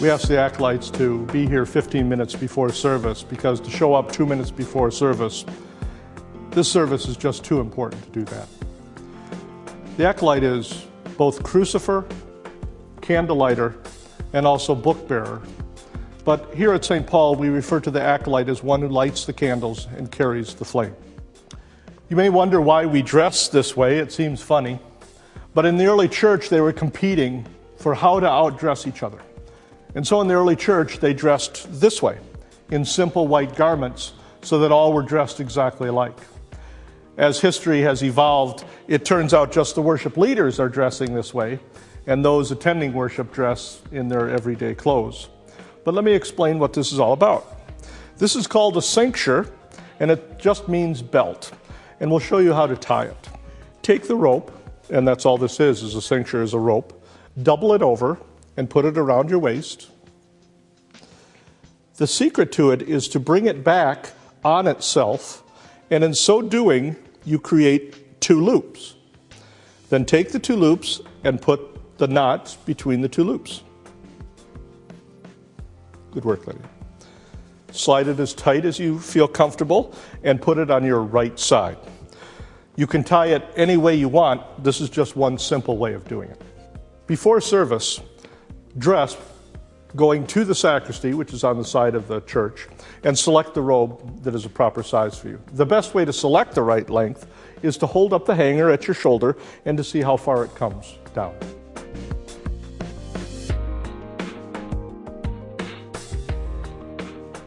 We ask the acolytes to be here 15 minutes before service because to show up 2 minutes before service, this service is just too important to do that. The acolyte is both crucifer, candlelighter, and also book bearer. But here at St. Paul, we refer to the acolyte as one who lights the candles and carries the flame. You may wonder why we dress this way. It seems funny. But in the early church, they were competing for how to outdress each other. And so in the early church, they dressed this way, in simple white garments, so that all were dressed exactly alike. As history has evolved, it turns out just the worship leaders are dressing this way, and those attending worship dress in their everyday clothes. But let me explain what this is all about. This is called a cincture, and it just means belt. And we'll show you how to tie it. Take the rope, and that's all this is a cincture is a rope. Double it over and put it around your waist. The secret to it is to bring it back on itself, and in so doing, you create 2 loops. Then take the 2 loops and put the knots between the 2 loops. Good work, lady. Slide it as tight as you feel comfortable and put it on your right side. You can tie it any way you want. This is just one simple way of doing it. Before service, dress going to the sacristy, which is on the side of the church, and select the robe that is a proper size for you. The best way to select the right length is to hold up the hanger at your shoulder and to see how far it comes down.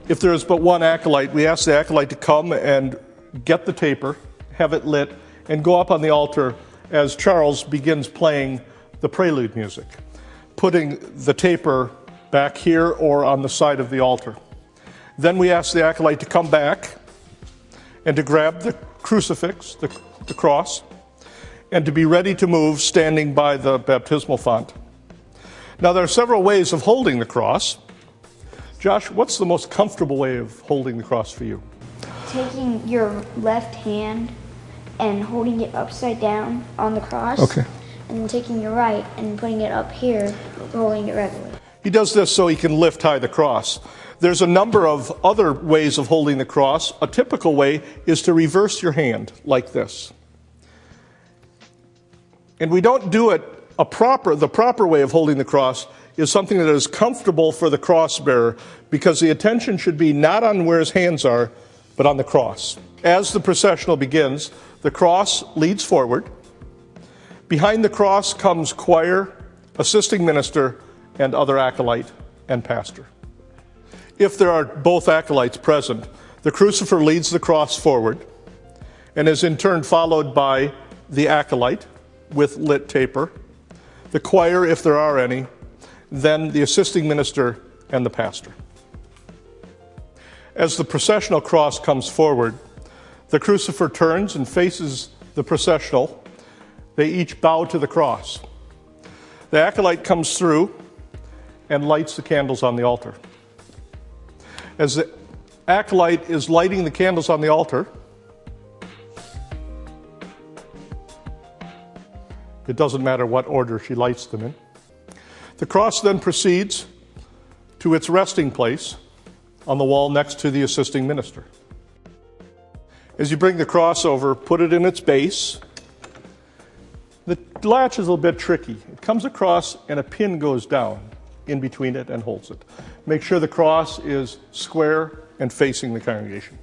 If there is but one acolyte, we ask the acolyte to come and get the taper, have it lit, and go up on the altar as Charles begins playing the prelude music, putting the taper back here or on the side of the altar. Then we ask the acolyte to come back and to grab the crucifix, the cross, and to be ready to move standing by the baptismal font. Now there are several ways of holding the cross. Josh, what's the most comfortable way of holding the cross for you? Taking your left hand and holding it upside down on the cross. Okay. And then taking your right and putting it up here, holding it regularly. He does this so he can lift high the cross. There's a number of other ways of holding the cross. A typical way is to reverse your hand like this. And we don't do it the proper way of holding the cross is something that is comfortable for the cross bearer because the attention should be not on where his hands are, but on the cross. As the processional begins, the cross leads forward. Behind the cross comes choir, assisting minister, and other acolyte and pastor. If there are both acolytes present, the crucifer leads the cross forward and is in turn followed by the acolyte with lit taper, the choir if there are any, then the assisting minister and the pastor. As the processional cross comes forward, the crucifer turns and faces the processional. They each bow to the cross. The acolyte comes through and lights the candles on the altar. As the acolyte is lighting the candles on the altar, it doesn't matter what order she lights them in. The cross then proceeds to its resting place on the wall next to the assisting minister. As you bring the cross over, put it in its base. The latch is a little bit tricky. It comes across and a pin goes down in between it and holds it. Make sure the cross is square and facing the congregation.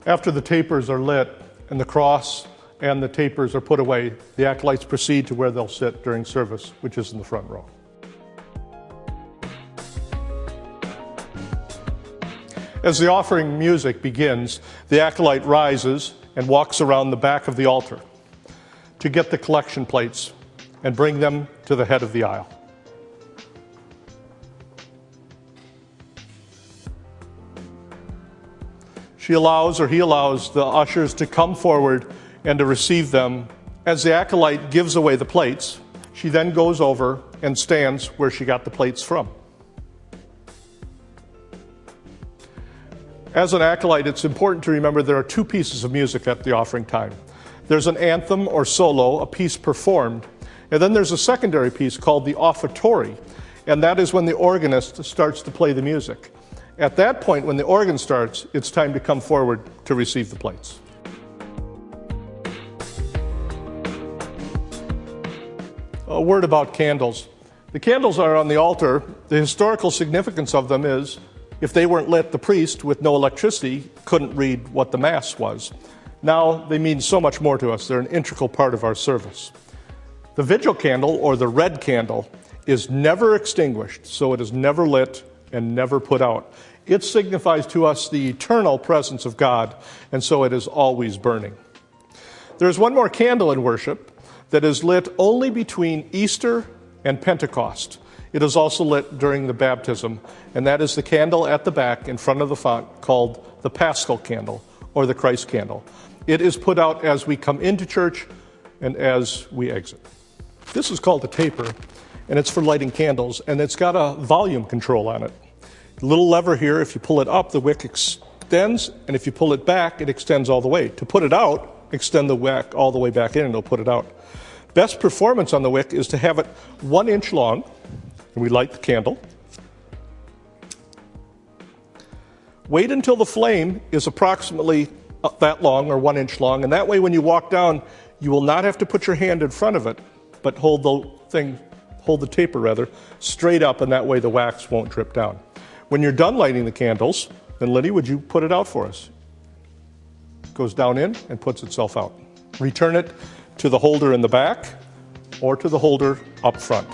After the tapers are lit and the cross and the tapers are put away, the acolytes proceed to where they'll sit during service, which is in the front row. As the offering music begins, the acolyte rises and walks around the back of the altar to get the collection plates and bring them to the head of the aisle. He allows the ushers to come forward and to receive them. As the acolyte gives away the plates, she then goes over and stands where she got the plates from. As an acolyte, it's important to remember there are 2 pieces of music at the offering time. There's an anthem or solo, a piece performed, and then there's a secondary piece called the offertory. and that is when the organist starts to play the music. At that point, when the organ starts, it's time to come forward to receive the plates. A word about candles. The candles are on the altar. The historical significance of them is, if they weren't lit, the priest, with no electricity, couldn't read what the Mass was. Now they mean so much more to us. They're an integral part of our service. The vigil candle, or the red candle, is never extinguished, so it is never lit and never put out. It signifies to us the eternal presence of God, and so it is always burning. There's one more candle in worship that is lit only between Easter and Pentecost. It is also lit during the baptism, and that is the candle at the back in front of the font called the Paschal candle, or the Christ candle. It is put out as we come into church and as we exit. This is called a taper, and it's for lighting candles, and it's got a volume control on it. The little lever here, if you pull it up, the wick extends, and if you pull it back, it extends all the way. To put it out, extend the wick all the way back in, and it'll put it out. Best performance on the wick is to have it 1 inch long, and we light the candle. Wait until the flame is approximately that long, or 1 inch long, and that way when you walk down, you will not have to put your hand in front of it, but hold the taper straight up, and that way the wax won't drip down. When you're done lighting the candles, then Liddy, would you put it out for us? It goes down in and puts itself out. Return it to the holder in the back or to the holder up front.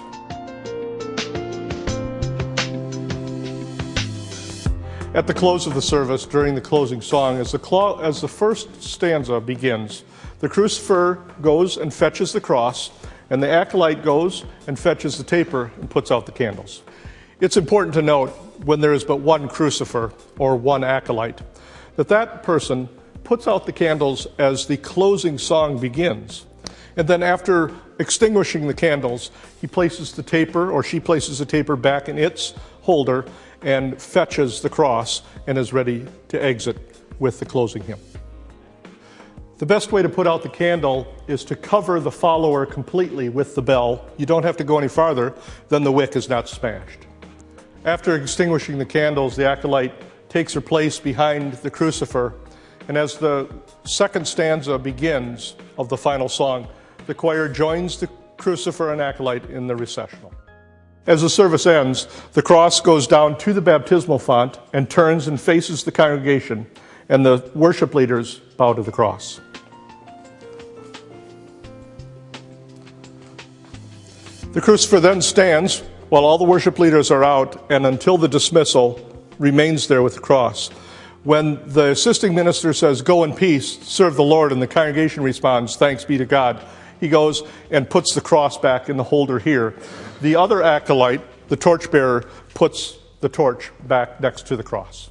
At the close of the service, during the closing song, as the first stanza begins, the crucifer goes and fetches the cross, and the acolyte goes and fetches the taper and puts out the candles. It's important to note, when there is but one crucifer or one acolyte, that person puts out the candles as the closing song begins. And then after extinguishing the candles, he places the taper, or she places the taper back in its holder and fetches the cross and is ready to exit with the closing hymn. The best way to put out the candle is to cover the follower completely with the bell. You don't have to go any farther, then the wick is not smashed. After extinguishing the candles, the acolyte takes her place behind the crucifer, and as the second stanza begins of the final song, the choir joins the crucifer and acolyte in the recessional. As the service ends, the cross goes down to the baptismal font and turns and faces the congregation, and the worship leaders bow to the cross. The crucifer then stands while all the worship leaders are out, and until the dismissal, remains there with the cross. When the assisting minister says, "Go in peace, serve the Lord," and the congregation responds, "Thanks be to God," he goes and puts the cross back in the holder here. The other acolyte, the torchbearer, puts the torch back next to the cross.